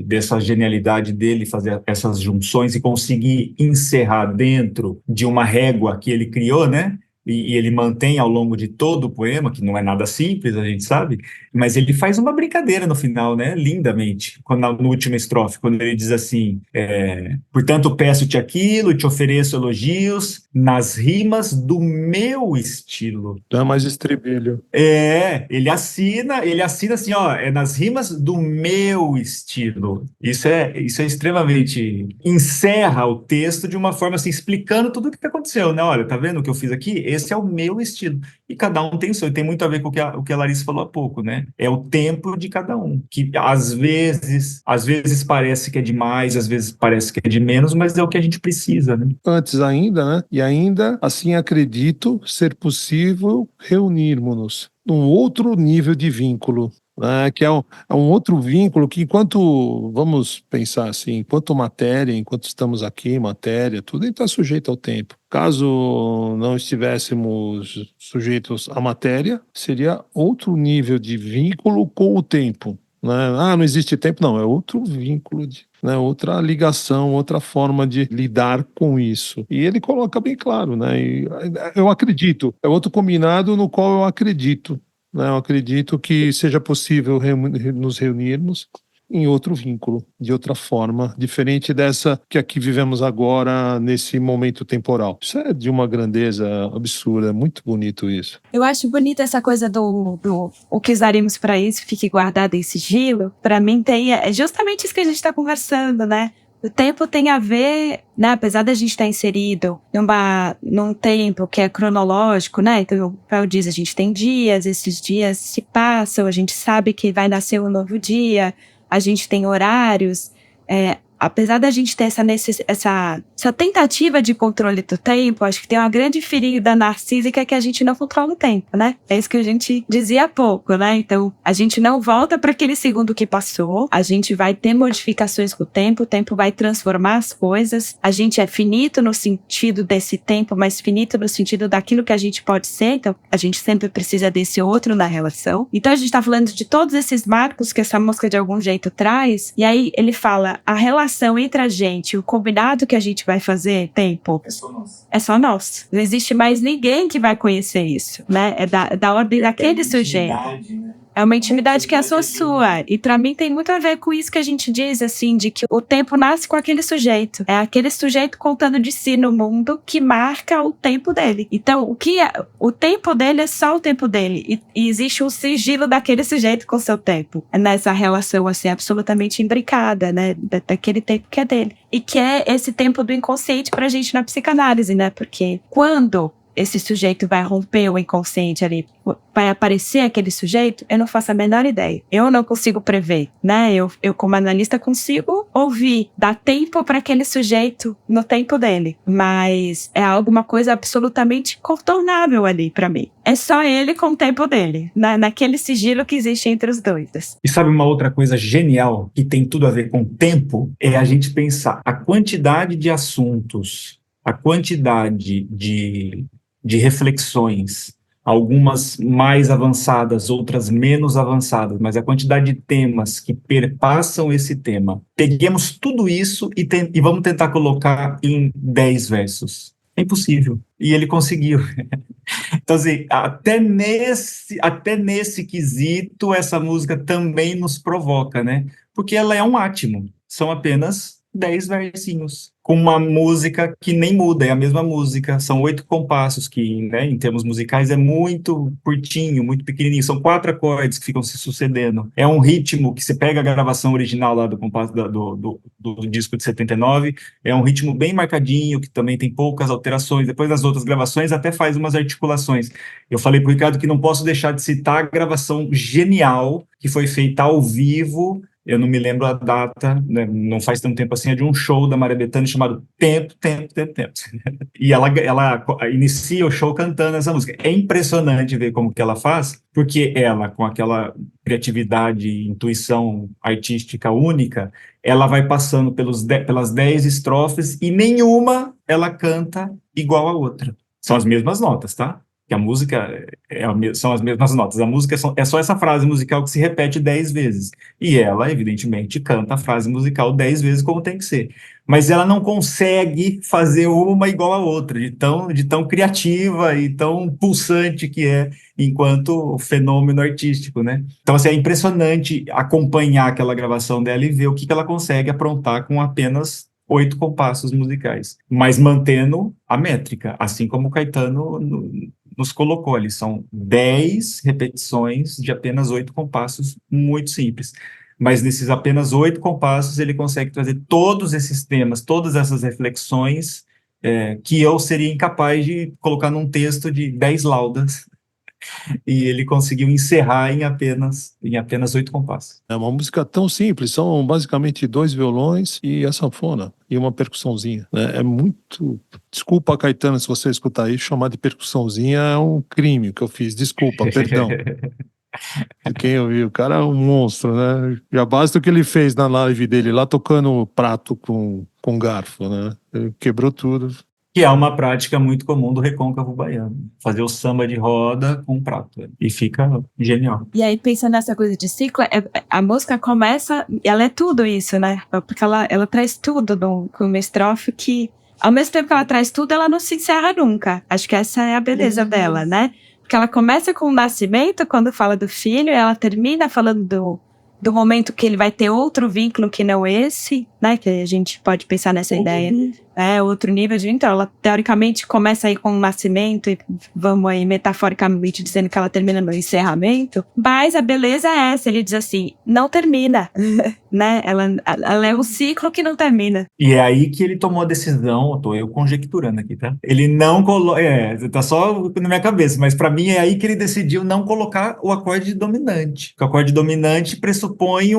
dessa genialidade dele fazer essas junções e conseguir encerrar dentro de uma régua que ele criou, né? E ele mantém ao longo de todo o poema, que não é nada simples, a gente sabe, mas ele faz uma brincadeira no final, né? Lindamente, no último estrofe, quando ele diz assim, portanto peço-te aquilo, te ofereço elogios, nas rimas do meu estilo. Não é mais estribilho. Ele assina assim, ó, nas rimas do meu estilo. Isso é extremamente... Encerra o texto de uma forma assim, explicando tudo o que aconteceu, né? Olha, tá vendo o que eu fiz aqui? Esse é o meu estilo. E cada um tem o seu. E tem muito a ver com o que a Larissa falou há pouco, né? É o tempo de cada um. Que às vezes parece que é demais, às vezes parece que é de menos, mas é o que a gente precisa, né? Antes ainda, né? E ainda, assim, acredito ser possível reunirmos-nos num outro nível de vínculo, né? Que é um outro vínculo que, enquanto, vamos pensar assim, enquanto matéria, enquanto estamos aqui, matéria, tudo está sujeito ao tempo. Caso não estivéssemos sujeitos à matéria, seria outro nível de vínculo com o tempo. Né? Não existe tempo, não, é outro vínculo, né? Outra ligação, outra forma de lidar com isso. E ele coloca bem claro, né? E eu acredito, é outro combinado no qual eu acredito. Né? Eu acredito que seja possível nos reunirmos em outro vínculo, de outra forma, diferente dessa que aqui vivemos agora, nesse momento temporal. Isso é de uma grandeza absurda, é muito bonito isso. Eu acho bonita essa coisa do o que usaremos para isso, fique guardado em sigilo. Para mim é justamente isso que a gente está conversando, né? O tempo tem a ver, né, apesar da gente estar inserido num tempo que é cronológico, né, então o Paulo diz, a gente tem dias, esses dias se passam, a gente sabe que vai nascer um novo dia, a gente tem horários, apesar da gente ter essa tentativa de controle do tempo, acho que tem uma grande ferida narcísica que a gente não controla o tempo, né? É isso que a gente dizia há pouco, né? Então, a gente não volta para aquele segundo que passou, a gente vai ter modificações com o tempo vai transformar as coisas, a gente é finito no sentido desse tempo, mas finito no sentido daquilo que a gente pode ser, então a gente sempre precisa desse outro na relação. Então, a gente tá falando de todos esses marcos que essa música de algum jeito traz, e aí ele fala, a relação entre a gente, o combinado que a gente vai fazer, tempo, é só nosso. Não existe mais ninguém que vai conhecer isso, né? É da ordem daquele sujeito. Né? É uma intimidade que é só sua. E pra mim tem muito a ver com isso que a gente diz, assim, de que o tempo nasce com aquele sujeito. É aquele sujeito contando de si no mundo que marca o tempo dele. Então, o tempo dele é só o tempo dele. E existe um sigilo daquele sujeito com o seu tempo. É nessa relação, assim, absolutamente imbricada, né? Daquele tempo que é dele. E que é esse tempo do inconsciente pra gente na psicanálise, né? Porque quando esse sujeito vai romper o inconsciente ali, vai aparecer aquele sujeito, eu não faço a menor ideia. Eu não consigo prever, né? Eu como analista consigo ouvir, dar tempo para aquele sujeito no tempo dele, mas é alguma coisa absolutamente contornável ali para mim. É só ele com o tempo dele, naquele sigilo que existe entre os dois. E sabe uma outra coisa genial que tem tudo a ver com tempo? É a gente pensar a quantidade de assuntos, a quantidade de reflexões, algumas mais avançadas, outras menos avançadas, mas a quantidade de temas que perpassam esse tema. Peguemos tudo isso e vamos tentar colocar em 10 versos. É impossível. E ele conseguiu. Então, assim, até nesse quesito, essa música também nos provoca, né? Porque ela é um átimo. São apenas 10 versinhos, com uma música que nem muda, é a mesma música, são 8 compassos, que, né, em termos musicais é muito curtinho, muito pequenininho, são 4 acordes que ficam se sucedendo, é um ritmo que você pega a gravação original lá do compasso do disco de 79, é um ritmo bem marcadinho, que também tem poucas alterações, depois das outras gravações até faz umas articulações. Eu falei pro Ricardo que não posso deixar de citar a gravação genial, que foi feita ao vivo, eu não me lembro a data, né, não faz tanto tempo assim, é de um show da Maria Bethânia chamado Tempo, Tempo, Tempo, Tempo. E ela inicia o show cantando essa música. É impressionante ver como que ela faz, porque ela, com aquela criatividade e intuição artística única, ela vai passando pelas 10 estrofes e nenhuma ela canta igual a outra. São as mesmas notas, tá? Que a música são as mesmas notas. A música é só essa frase musical que se repete 10 vezes. E ela, evidentemente, canta a frase musical 10 vezes como tem que ser. Mas ela não consegue fazer uma igual a outra, de tão criativa e tão pulsante que é enquanto fenômeno artístico, né? Então, assim, é impressionante acompanhar aquela gravação dela e ver o que ela consegue aprontar com apenas 8 compassos musicais, mas mantendo a métrica, assim como o Caetano nos colocou ali. São 10 repetições de apenas 8 compassos, muito simples. Mas nesses apenas 8 compassos, ele consegue trazer todos esses temas, todas essas reflexões que eu seria incapaz de colocar num texto de 10 laudas. E ele conseguiu encerrar em apenas 8 compassos. É uma música tão simples, são basicamente 2 violões e a sanfona, e uma percussãozinha, né? É muito... Desculpa, Caetano, se você escutar isso, chamar de percussãozinha é um crime que eu fiz, desculpa, perdão. De quem ouviu, o cara é um monstro, né? Já basta o que ele fez na live dele, lá tocando prato com garfo, né? Ele quebrou tudo. Que é uma prática muito comum do recôncavo baiano. Fazer o samba de roda com prato. E fica genial. E aí, pensando nessa coisa de ciclo, a música começa, ela é tudo isso, né? Porque ela traz tudo com uma estrofe que, ao mesmo tempo que ela traz tudo, ela não se encerra nunca. Acho que essa é a beleza dela, né? Porque ela começa com o nascimento, quando fala do filho, e ela termina falando do momento que ele vai ter outro vínculo que não esse, né? Que a gente pode pensar nessa ideia. Outro nível de... Então, ela teoricamente começa aí com o nascimento e vamos aí metaforicamente dizendo que ela termina no encerramento, mas a beleza é essa, ele diz assim, não termina, né? Ela é um ciclo que não termina. E é aí que ele tomou a decisão, tô eu conjecturando aqui, tá? Ele não colocou, tá só na minha cabeça, mas para mim é aí que ele decidiu não colocar o acorde dominante. Porque o acorde dominante pressupõe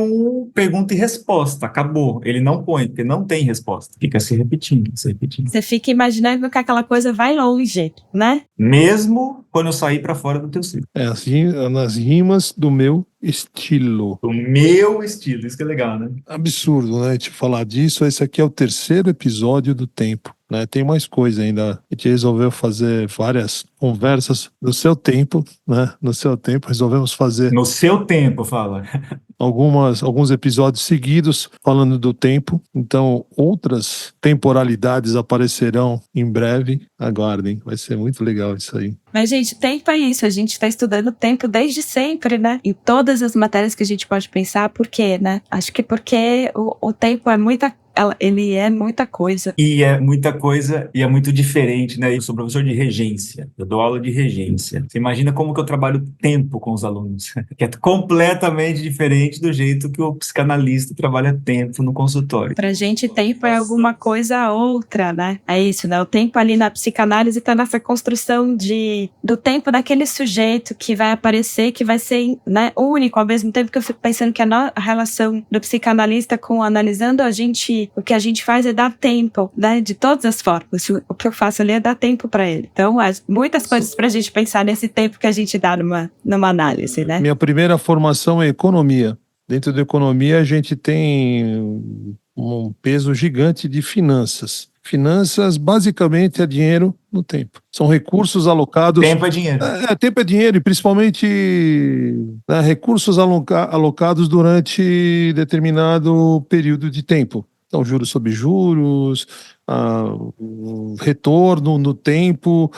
pergunta e resposta, acabou. Ele não põe, porque não tem resposta. Fica se repetindo, se repetindo. Você fica imaginando que aquela coisa vai longe, né? Mesmo quando eu sair para fora do teu círculo. Assim, nas rimas do meu estilo. O meu estilo, isso que é legal, né? Absurdo, né? Te falar disso. Esse aqui é o 3º episódio do Tempo, né? Tem mais coisa ainda. A gente resolveu fazer várias conversas no seu tempo, né? No seu tempo, resolvemos fazer No seu tempo, fala. alguns episódios seguidos falando do tempo. Então, outras temporalidades aparecerão em breve. Aguardem, vai ser muito legal isso aí. Mas, gente, tempo é isso. A gente está estudando tempo desde sempre, né? Em todas as matérias que a gente pode pensar. Por quê, né? Acho que porque o tempo é ele é muita coisa. E é muita coisa, e é muito diferente, né? Eu sou professor de regência, eu dou aula de regência. Você imagina como que eu trabalho tempo com os alunos, que é completamente diferente do jeito que o psicanalista trabalha tempo no consultório. Pra gente, tempo é alguma coisa outra, né? É isso, né? O tempo ali na psicanálise tá nessa construção do tempo daquele sujeito que vai aparecer, que vai ser, né, único, ao mesmo tempo que eu fico pensando que a relação do psicanalista com o analisando, o que a gente faz é dar tempo, né? De todas as formas. O que eu faço ali é dar tempo para ele. Então, muitas coisas pra gente pensar nesse tempo que a gente dá numa análise, né? Minha primeira formação é economia. Dentro da economia, a gente tem um peso gigante de finanças. Finanças, basicamente, é dinheiro no tempo. São recursos alocados... Tempo é dinheiro. Tempo é dinheiro, e principalmente recursos alocados durante determinado período de tempo. Então, juros sobre juros, retorno no tempo,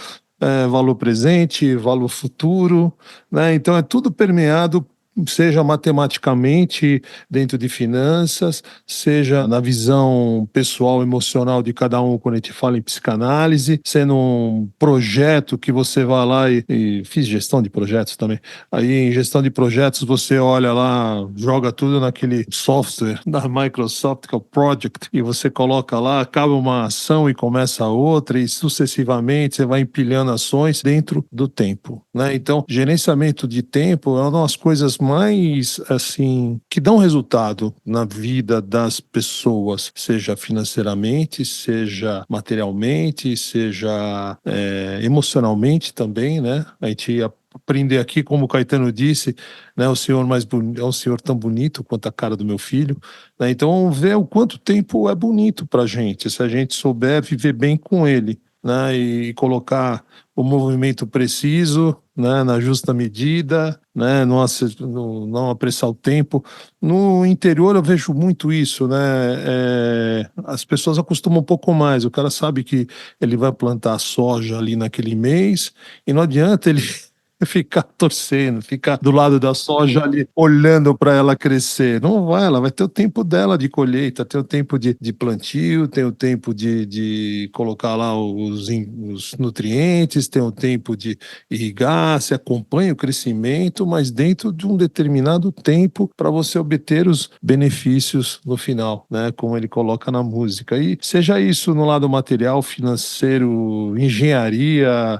valor presente, valor futuro, né? Então, é tudo permeado, seja matematicamente dentro de finanças, seja na visão pessoal, emocional de cada um quando a gente fala em psicanálise, sendo um projeto que você vai lá e fiz gestão de projetos também. Aí em gestão de projetos você olha lá, joga tudo naquele software da Microsoft, que é o Project, e você coloca lá, acaba uma ação e começa outra, e sucessivamente você vai empilhando ações dentro do tempo, né? Então, gerenciamento de tempo é uma das coisas mais, assim, que dão resultado na vida das pessoas, seja financeiramente, seja materialmente, seja emocionalmente também, né? A gente aprender aqui, como o Caetano disse, né, o senhor é um senhor tão bonito quanto a cara do meu filho, né? Então, ver o quanto tempo é bonito pra gente, se a gente souber viver bem com ele, né, e colocar o movimento preciso, né, na justa medida, né, não apressar o tempo. No interior eu vejo muito isso, né, as pessoas acostumam um pouco mais, o cara sabe que ele vai plantar soja ali naquele mês, e não adianta ele ficar torcendo, ficar do lado da soja ali, olhando para ela crescer. Não vai, ela vai ter o tempo dela de colheita, ter o tempo de plantio, tem o tempo de colocar lá os nutrientes, tem o tempo de irrigar, se acompanha o crescimento, mas dentro de um determinado tempo para você obter os benefícios no final, né? Como ele coloca na música. E seja isso no lado material, financeiro, engenharia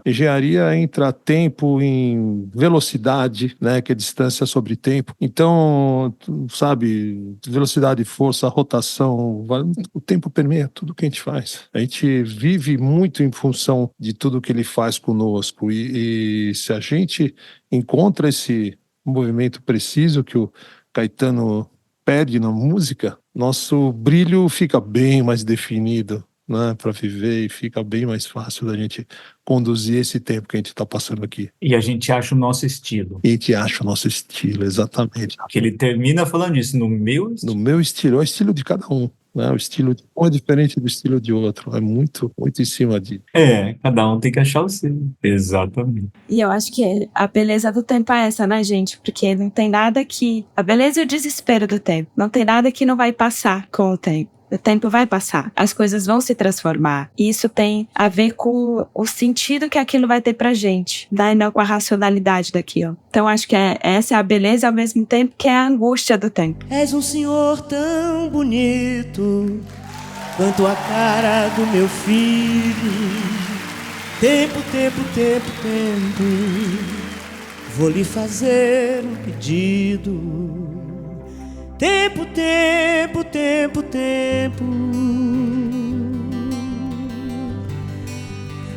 entra tempo em velocidade, né, que é distância sobre tempo. Então, sabe, velocidade, força, rotação, o tempo permeia tudo que a gente faz. A gente vive muito em função de tudo que ele faz conosco, e se a gente encontra esse movimento preciso que o Caetano pede na música, nosso brilho fica bem mais definido, né, para viver, e fica bem mais fácil da gente conduzir esse tempo que a gente está passando aqui. E a gente acha o nosso estilo. E a gente acha o nosso estilo, exatamente. Que ele termina falando isso, no meu estilo. No meu estilo, é o estilo de cada um, né? O estilo de um é diferente do estilo de outro, é muito, muito em cima de... Cada um tem que achar o seu. Exatamente. E eu acho que a beleza do tempo é essa, né, gente? Porque não tem nada que... A beleza e o desespero do tempo. Não tem nada que não vai passar com o tempo. O tempo vai passar, as coisas vão se transformar. E isso tem a ver com o sentido que aquilo vai ter pra gente, né? E não com a racionalidade daquilo. Então acho que essa é a beleza ao mesmo tempo que é a angústia do tempo. És um senhor tão bonito quanto a cara do meu filho. Tempo, tempo, tempo, tempo, vou lhe fazer um pedido. Tempo, tempo, tempo, tempo.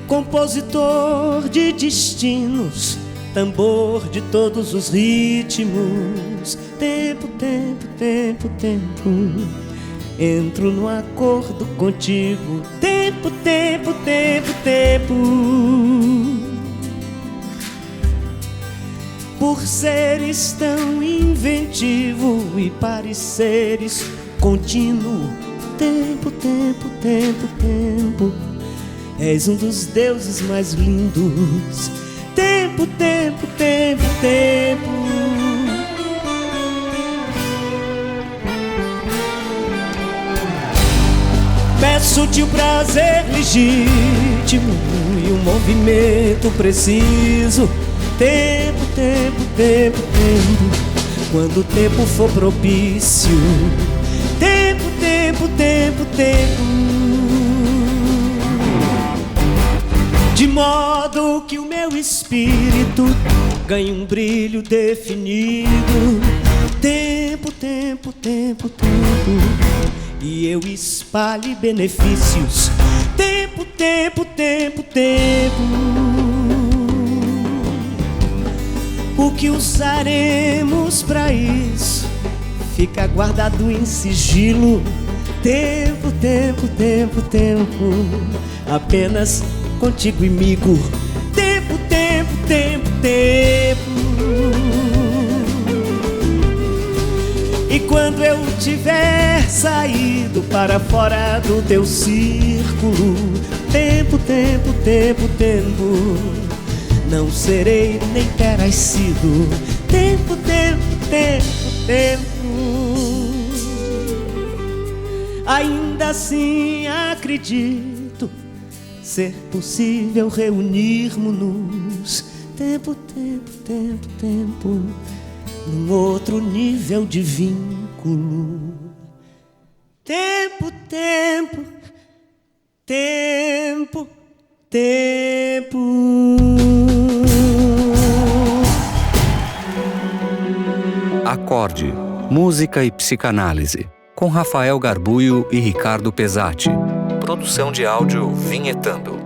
Compositor de destinos, tambor de todos os ritmos. Tempo, tempo, tempo, tempo. Entro no acordo contigo. Tempo, tempo, tempo, tempo. Por seres tão inventivo e pareceres contínuo. Tempo, tempo, tempo, tempo. És um dos deuses mais lindos. Tempo, tempo, tempo, tempo. Peço-te o prazer legítimo e um movimento preciso. Tempo, tempo, tempo, tempo. Quando o tempo for propício. Tempo, tempo, tempo, tempo. De modo que o meu espírito ganhe um brilho definido. Tempo, tempo, tempo, tempo. E eu espalhe benefícios. Tempo, tempo, tempo, tempo. O que usaremos pra isso fica guardado em sigilo. Tempo, tempo, tempo, tempo. Apenas contigo, amigo. Tempo, tempo, tempo, tempo. E quando eu tiver saído para fora do teu círculo, tempo, tempo, tempo, tempo, não serei nem terás sido. Tempo, tempo, tempo, tempo. Ainda assim acredito ser possível reunirmos-nos. Tempo, tempo, tempo, tempo, num outro nível de vínculo. Tempo, tempo, tempo, tempo. Acorde, música e psicanálise, com Rafael Garbuio e Ricardo Pesati. Produção de áudio Vinhetando.